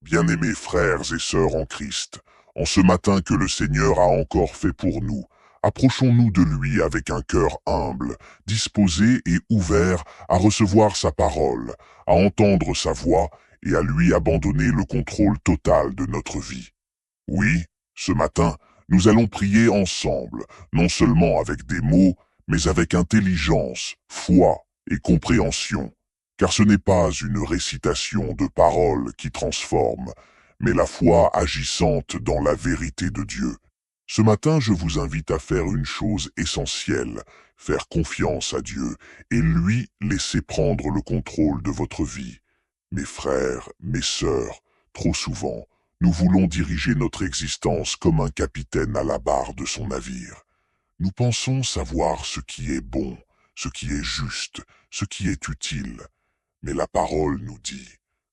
Bien-aimés frères et sœurs en Christ, en ce matin que le Seigneur a encore fait pour nous, approchons-nous de lui avec un cœur humble, disposé et ouvert à recevoir sa parole, à entendre sa voix et à lui abandonner le contrôle total de notre vie. Oui, ce matin, nous allons prier ensemble, non seulement avec des mots, mais avec intelligence, foi et compréhension. Car ce n'est pas une récitation de paroles qui transforme, mais la foi agissante dans la vérité de Dieu. Ce matin, je vous invite à faire une chose essentielle, faire confiance à Dieu et lui laisser prendre le contrôle de votre vie. Mes frères, mes sœurs, trop souvent, nous voulons diriger notre existence comme un capitaine à la barre de son navire. Nous pensons savoir ce qui est bon, ce qui est juste, ce qui est utile. Mais la parole nous dit,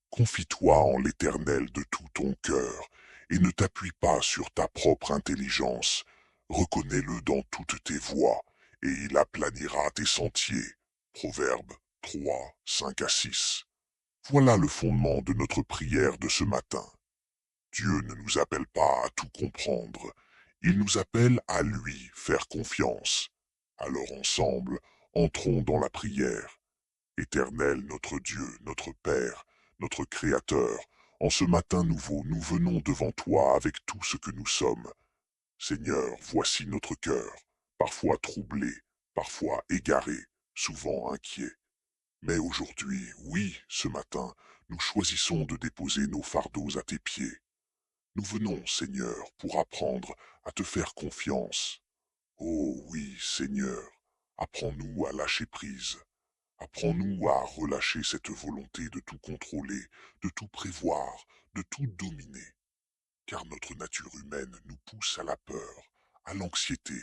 confie-toi en l'Éternel de tout ton cœur, et ne t'appuie pas sur ta propre intelligence. Reconnais-le dans toutes tes voies, et il aplanira tes sentiers. Proverbe 3, 5 à 6. Voilà le fondement de notre prière de ce matin. Dieu ne nous appelle pas à tout comprendre, il nous appelle à lui faire confiance. Alors ensemble, entrons dans la prière. Éternel notre Dieu, notre Père, notre Créateur, en ce matin nouveau, nous venons devant toi avec tout ce que nous sommes. Seigneur, voici notre cœur, parfois troublé, parfois égaré, souvent inquiet. Mais aujourd'hui, oui, ce matin, nous choisissons de déposer nos fardeaux à tes pieds. Nous venons, Seigneur, pour apprendre à te faire confiance. Oh oui, Seigneur, apprends-nous à lâcher prise. Apprends-nous à relâcher cette volonté de tout contrôler, de tout prévoir, de tout dominer. Car notre nature humaine nous pousse à la peur, à l'anxiété,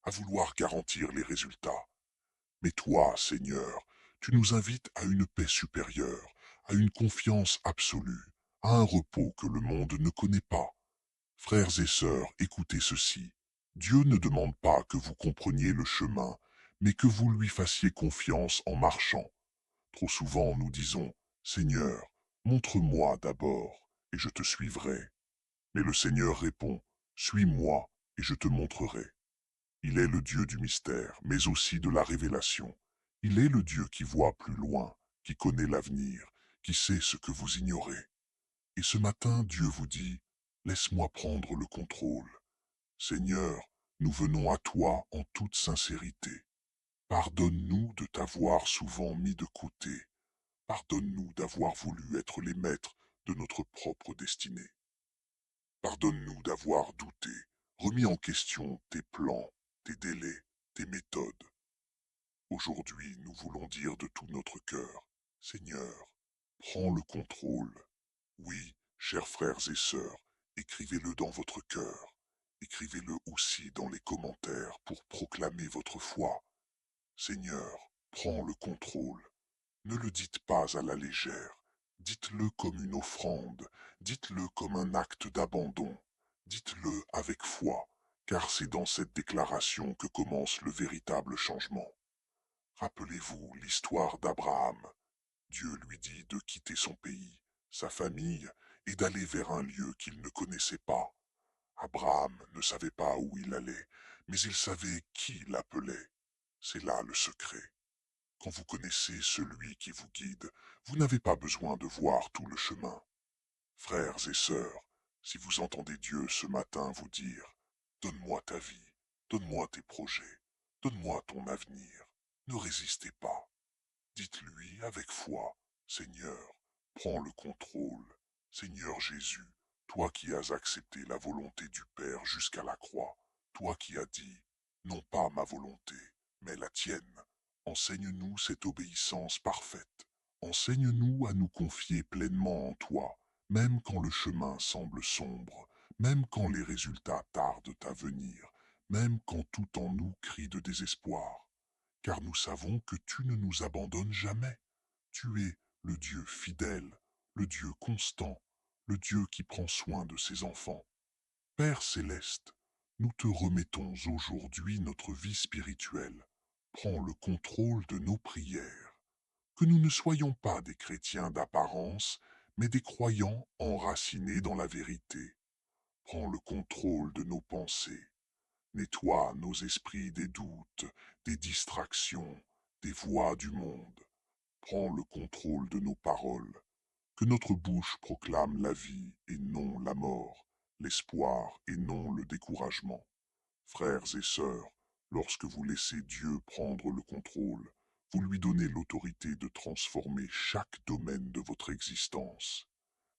à vouloir garantir les résultats. Mais toi, Seigneur, tu nous invites à une paix supérieure, à une confiance absolue, à un repos que le monde ne connaît pas. Frères et sœurs, écoutez ceci. Dieu ne demande pas que vous compreniez le chemin, mais que vous lui fassiez confiance en marchant. Trop souvent nous disons, Seigneur, montre-moi d'abord, et je te suivrai. Mais le Seigneur répond, suis-moi, et je te montrerai. Il est le Dieu du mystère, mais aussi de la révélation. Il est le Dieu qui voit plus loin, qui connaît l'avenir, qui sait ce que vous ignorez. Et ce matin, Dieu vous dit, laisse-moi prendre le contrôle. Seigneur, nous venons à toi en toute sincérité. Pardonne-nous de t'avoir souvent mis de côté. Pardonne-nous d'avoir voulu être les maîtres de notre propre destinée. Pardonne-nous d'avoir douté, remis en question tes plans, tes délais, tes méthodes. Aujourd'hui, nous voulons dire de tout notre cœur, Seigneur, prends le contrôle. Oui, chers frères et sœurs, écrivez-le dans votre cœur. Écrivez-le aussi dans les commentaires pour proclamer votre foi. Seigneur, prends le contrôle. Ne le dites pas à la légère. Dites-le comme une offrande. Dites-le comme un acte d'abandon. Dites-le avec foi, car c'est dans cette déclaration que commence le véritable changement. Rappelez-vous l'histoire d'Abraham. Dieu lui dit de quitter son pays, sa famille, et d'aller vers un lieu qu'il ne connaissait pas. Abraham ne savait pas où il allait, mais il savait qui l'appelait. C'est là le secret. Quand vous connaissez celui qui vous guide, vous n'avez pas besoin de voir tout le chemin. Frères et sœurs, si vous entendez Dieu ce matin vous dire « Donne-moi ta vie, donne-moi tes projets, donne-moi ton avenir », ne résistez pas. Dites-lui avec foi, Seigneur, prends le contrôle. Seigneur Jésus, toi qui as accepté la volonté du Père jusqu'à la croix, toi qui as dit, non pas ma volonté, mais la tienne, enseigne-nous cette obéissance parfaite. Enseigne-nous à nous confier pleinement en toi, même quand le chemin semble sombre, même quand les résultats tardent à venir, même quand tout en nous crie de désespoir. Car nous savons que tu ne nous abandonnes jamais. Tu es le Dieu fidèle, le Dieu constant, le Dieu qui prend soin de ses enfants. Père céleste, nous te remettons aujourd'hui notre vie spirituelle. Prends le contrôle de nos prières. Que nous ne soyons pas des chrétiens d'apparence, mais des croyants enracinés dans la vérité. Prends le contrôle de nos pensées. Nettoie nos esprits des doutes, des distractions, des voix du monde. Prends le contrôle de nos paroles. Que notre bouche proclame la vie et non la mort, l'espoir et non le découragement. Frères et sœurs, lorsque vous laissez Dieu prendre le contrôle, vous lui donnez l'autorité de transformer chaque domaine de votre existence.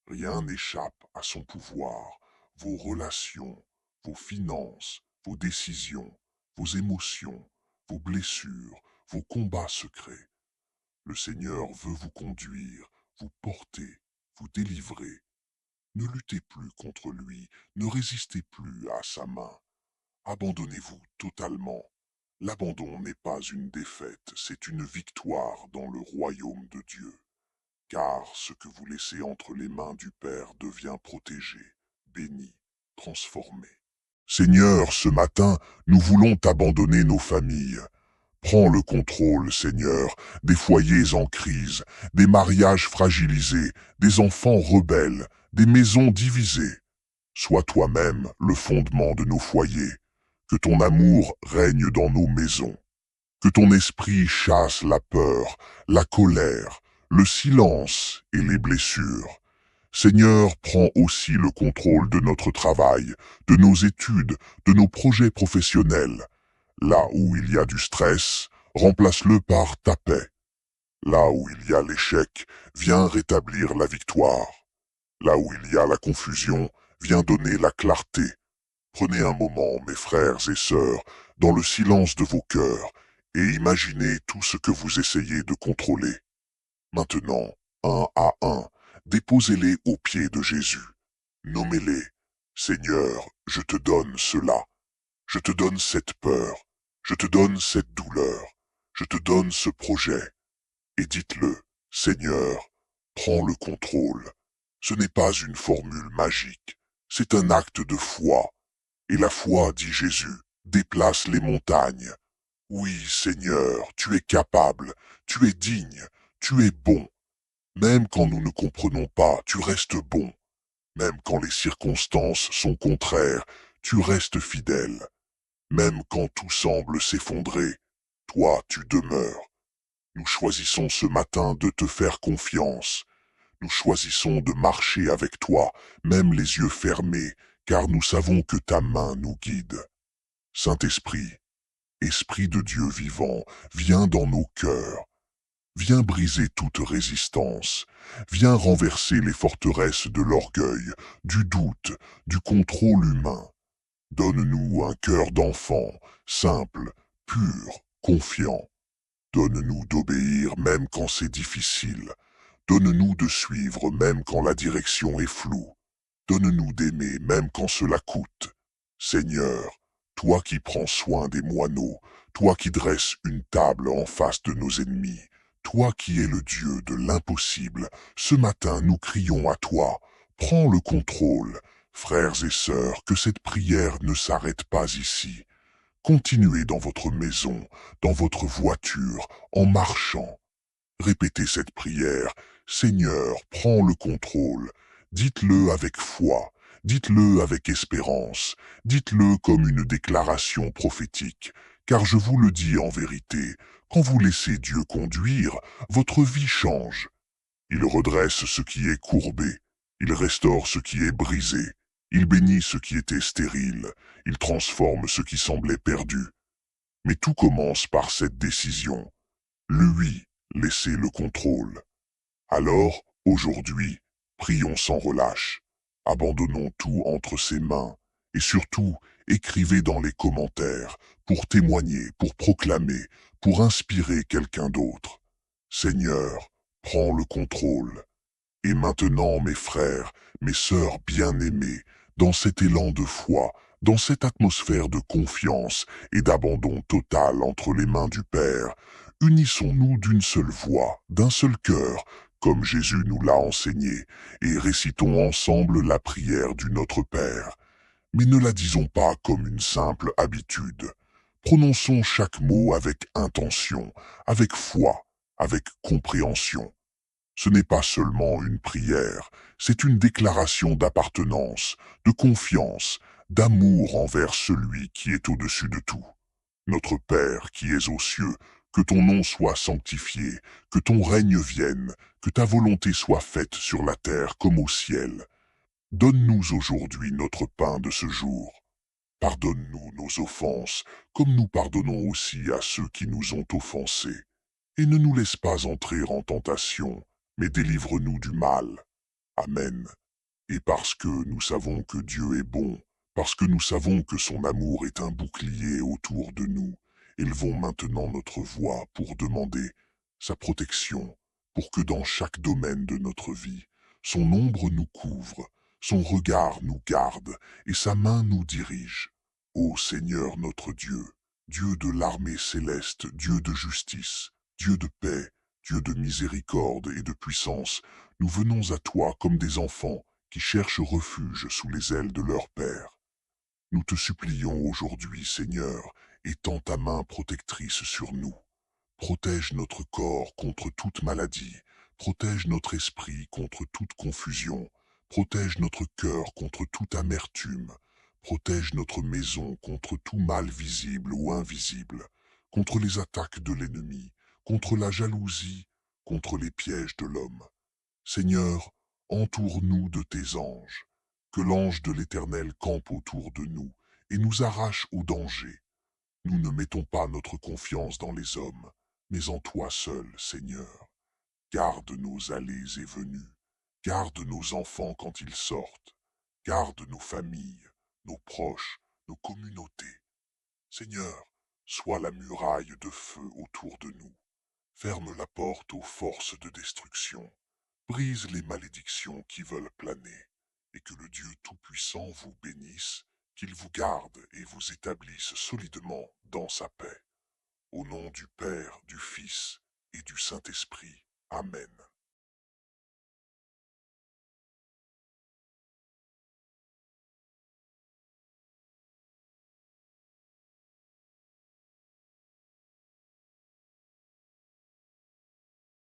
Rien n'échappe à son pouvoir. Vos relations, vos finances, vos décisions, vos émotions, vos blessures, vos combats secrets. Le Seigneur veut vous conduire, vous porter, vous délivrer. Ne luttez plus contre lui, ne résistez plus à sa main. Abandonnez-vous totalement. L'abandon n'est pas une défaite, c'est une victoire dans le royaume de Dieu. Car ce que vous laissez entre les mains du Père devient protégé, béni, transformé. Seigneur, ce matin, nous voulons t'abandonner nos familles. Prends le contrôle, Seigneur, des foyers en crise, des mariages fragilisés, des enfants rebelles, des maisons divisées. Sois toi-même le fondement de nos foyers. Que ton amour règne dans nos maisons. Que ton esprit chasse la peur, la colère, le silence et les blessures. Seigneur, prends aussi le contrôle de notre travail, de nos études, de nos projets professionnels. Là où il y a du stress, remplace-le par ta paix. Là où il y a l'échec, viens rétablir la victoire. Là où il y a la confusion, viens donner la clarté. Prenez un moment, mes frères et sœurs, dans le silence de vos cœurs, et imaginez tout ce que vous essayez de contrôler. Maintenant, un à un, déposez-les aux pieds de Jésus. Nommez-les. Seigneur, je te donne cela. Je te donne cette peur. Je te donne cette douleur. Je te donne ce projet. Et dites-le, Seigneur, prends le contrôle. Ce n'est pas une formule magique, c'est un acte de foi. Et la foi, dit Jésus, déplace les montagnes. Oui, Seigneur, tu es capable, tu es digne, tu es bon. Même quand nous ne comprenons pas, tu restes bon. Même quand les circonstances sont contraires, tu restes fidèle. Même quand tout semble s'effondrer, toi tu demeures. Nous choisissons ce matin de te faire confiance. Nous choisissons de marcher avec toi, même les yeux fermés, car nous savons que ta main nous guide. Saint-Esprit, Esprit de Dieu vivant, viens dans nos cœurs. Viens briser toute résistance. Viens renverser les forteresses de l'orgueil, du doute, du contrôle humain. Donne-nous un cœur d'enfant, simple, pur, confiant. Donne-nous d'obéir même quand c'est difficile. Donne-nous de suivre même quand la direction est floue. Donne-nous d'aimer même quand cela coûte. Seigneur, toi qui prends soin des moineaux, toi qui dresses une table en face de nos ennemis, toi qui es le Dieu de l'impossible, ce matin nous crions à toi. Prends le contrôle. Frères et sœurs, que cette prière ne s'arrête pas ici. Continuez dans votre maison, dans votre voiture, en marchant. Répétez cette prière. Seigneur, prends le contrôle. Dites-le avec foi. Dites-le avec espérance. Dites-le comme une déclaration prophétique. Car je vous le dis en vérité, quand vous laissez Dieu conduire, votre vie change. Il redresse ce qui est courbé. Il restaure ce qui est brisé. Il bénit ce qui était stérile. Il transforme ce qui semblait perdu. Mais tout commence par cette décision. Lui, laissez le contrôle. Alors, aujourd'hui, prions sans relâche. Abandonnons tout entre ses mains. Et surtout, écrivez dans les commentaires, pour témoigner, pour proclamer, pour inspirer quelqu'un d'autre. Seigneur, prends le contrôle. Et maintenant, mes frères, mes sœurs bien-aimés, dans cet élan de foi, dans cette atmosphère de confiance et d'abandon total entre les mains du Père, unissons-nous d'une seule voix, d'un seul cœur, comme Jésus nous l'a enseigné, et récitons ensemble la prière du Notre Père. Mais ne la disons pas comme une simple habitude. Prononçons chaque mot avec intention, avec foi, avec compréhension. Ce n'est pas seulement une prière, c'est une déclaration d'appartenance, de confiance, d'amour envers celui qui est au-dessus de tout. Notre Père qui es aux cieux, que ton nom soit sanctifié, que ton règne vienne, que ta volonté soit faite sur la terre comme au ciel. Donne-nous aujourd'hui notre pain de ce jour. Pardonne-nous nos offenses, comme nous pardonnons aussi à ceux qui nous ont offensés. Et ne nous laisse pas entrer en tentation, mais délivre-nous du mal. Amen. Et parce que nous savons que Dieu est bon, parce que nous savons que son amour est un bouclier autour de nous, élevons maintenant notre voix pour demander sa protection, pour que dans chaque domaine de notre vie, son ombre nous couvre, son regard nous garde et sa main nous dirige. Ô Seigneur notre Dieu, Dieu de l'armée céleste, Dieu de justice, Dieu de paix, Dieu de miséricorde et de puissance, nous venons à toi comme des enfants qui cherchent refuge sous les ailes de leur Père. Nous te supplions aujourd'hui, Seigneur, étends ta main protectrice sur nous. Protège notre corps contre toute maladie, protège notre esprit contre toute confusion, protège notre cœur contre toute amertume, protège notre maison contre tout mal visible ou invisible, contre les attaques de l'ennemi, contre la jalousie, contre les pièges de l'homme. Seigneur, entoure-nous de tes anges, que l'ange de l'Éternel campe autour de nous et nous arrache au danger. Nous ne mettons pas notre confiance dans les hommes, mais en toi seul, Seigneur. Garde nos allées et venues, garde nos enfants quand ils sortent, garde nos familles, nos proches, nos communautés. Seigneur, sois la muraille de feu autour de nous. Ferme la porte aux forces de destruction. Brise les malédictions qui veulent planer, et que le Dieu Tout-Puissant vous bénisse, qu'il vous garde et vous établisse solidement dans sa paix. Au nom du Père, du Fils et du Saint-Esprit. Amen.